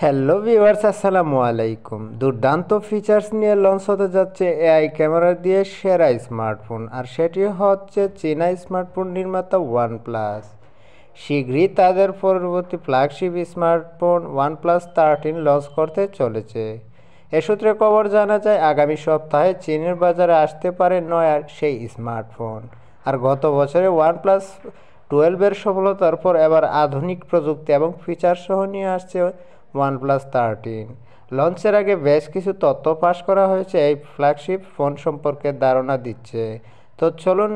Hello viewers, আসসালামু আলাইকুম। দুর্দান্ত ফিচার্স নিয়ে লঞ্চ হতে যাচ্ছে এআই ক্যামেরা দিয়ে সেরা স্মার্টফোন, আর সেটি হচ্ছে চীনা স্মার্টফোন নির্মাতা ওয়ানপ্লাস। শীঘ্রই তাদের পরবর্তী ফ্ল্যাগশিপ স্মার্টফোন OnePlus 13 লঞ্চ করতে চলেছে। এ সূত্রে খবর জানা যায় আগামী সপ্তাহে চীনের বাজারে আসতে পারে নয়া সেই স্মার্টফোন। আর গত বছরে OnePlus 12 সফলতার পর এবার আধুনিক প্রযুক্তি এবং ফিচার সহ নিয়ে আসছে OnePlus 13। লঞ্চের আগে বেশ কিছু তথ্য ফাঁস করা হয়েছে এই ফ্ল্যাগশিপ ফোন সম্পর্কে ধারণা দিচ্ছে। তো চলুন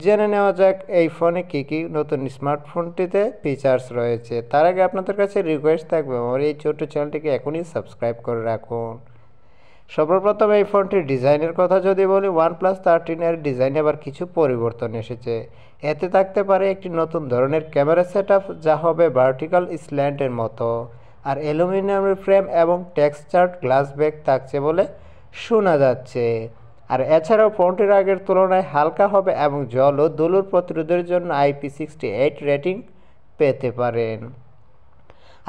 জেনে নেওয়া যাক এই ফোনে কী কী নতুন স্মার্টফোনটিতে ফিচার্স রয়েছে। তার আগে আপনাদের কাছে রিকোয়েস্ট থাকবে আমার এই ছোট্ট চ্যানেলটিকে এখনই সাবস্ক্রাইব করে রাখুন। সর্বপ্রথম এই ফোনটির ডিজাইনের কথা যদি বলি, OnePlus 13 ডিজাইন এবার কিছু পরিবর্তন এসেছে। এতে থাকতে পারে একটি নতুন ধরনের ক্যামেরা সেটআপ, যা হবে ভার্টিক্যাল স্ল্যান্টের মতো, আর অ্যালুমিনিয়ামের ফ্রেম এবং টেক্সচার্ড গ্লাস ব্যাক থাকছে বলে শোনা যাচ্ছে। আর এছাড়াও ফোনটির আগের তুলনায় হালকা হবে এবং জল ও ধুলোর প্রতিরোধের জন্য IP68 রেটিং পেতে পারেন।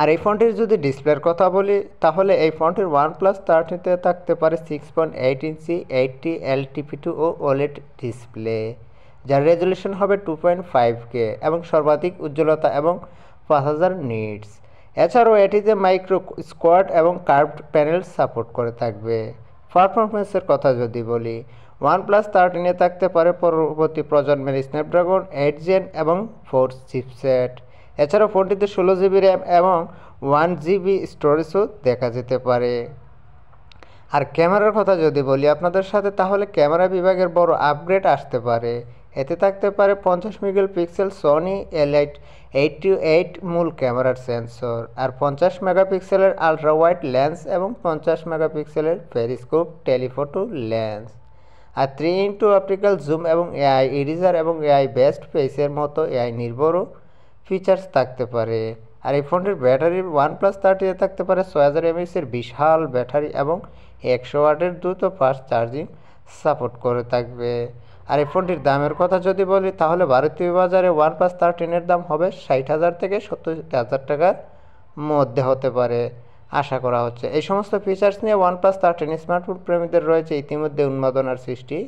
আর এই ফোনটির যদি ডিসপ্লের কথা বলি, তাহলে এই ফোনটির OnePlus 13-তে থাকতে পারে 6.8 ইঞ্চি 80 LTP2 ও OLED ডিসপ্লে, যার রেজলিউশন হবে 2.5K এবং সর্বাধিক উজ্জ্বলতা এবং 5000 নিটস। এছাড়াও এটিতে মাইক্রো স্কোয়াড এবং কার্ভড প্যানেল সাপোর্ট করে থাকবে। পারফরমেন্সের কথা যদি বলি, OnePlus 13-এ থাকতে পারে পরবর্তী প্রজন্মের স্ন্যাপড্রাগন 8 জেন এবং 4 চিপসেট। এছাড়াও ফোনটিতে 16GB র্যাম এবং 1GB স্টোরেজও দেখা যেতে পারে। আর ক্যামেরার কথা যদি বলি আপনাদের সাথে, তাহলে ক্যামেরা বিভাগের বড় আপগ্রেড আসতে পারে। এতে থাকতে পারে 50 মেগাপিক্সেল সনি A8 মূল ক্যামেরার সেন্সর, আর 50 মেগাপিক্সেলের আলট্রা ওয়াইড লেন্স এবং 50 মেগাপিক্সেলের পেরিস্কোপ টেলিফোটো লেন্স, আর 3x অপটিক্যাল জুম এবং এআই ইরেজার এবং এআই বেস্ট ফেসের মতো এআই নির্ভরও ফিচার্স থাকতে পারে। আর এই ফোনটির ব্যাটারি OnePlus 13-এ থাকতে পারে 6000 mAh বিশাল ব্যাটারি এবং 100 ওয়াটের দ্রুত ফাস্ট চার্জিং সাপোর্ট করে থাকবে। আর এই ফোনটির দামের কথা যদি বলি, তাহলে ভারতীয় বাজারে OnePlus 13-এর দাম হবে 60,000 থেকে 70,000 টাকার মধ্যে হতে পারে আশা করা হচ্ছে। এই সমস্ত ফিচার্স নিয়ে OnePlus 13 স্মার্টফোন প্রেমীদের রয়েছে ইতিমধ্যে উন্মাদনার সৃষ্টি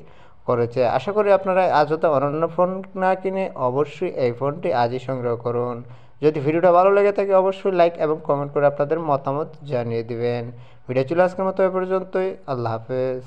করেছে। আশা করি আপনারা আজও অনন্য ফোন না কিনে অবশ্যই এই ফোনটি আজই সংগ্রহ করুন। যদি ভিডিওটা ভালো লেগে থাকে অবশ্যই লাইক এবং কমেন্ট করে আপনাদের মতামত জানিয়ে দিবেন। ভিডিও চলে আজকের মতো এ পর্যন্তই। আল্লাহ হাফেজ।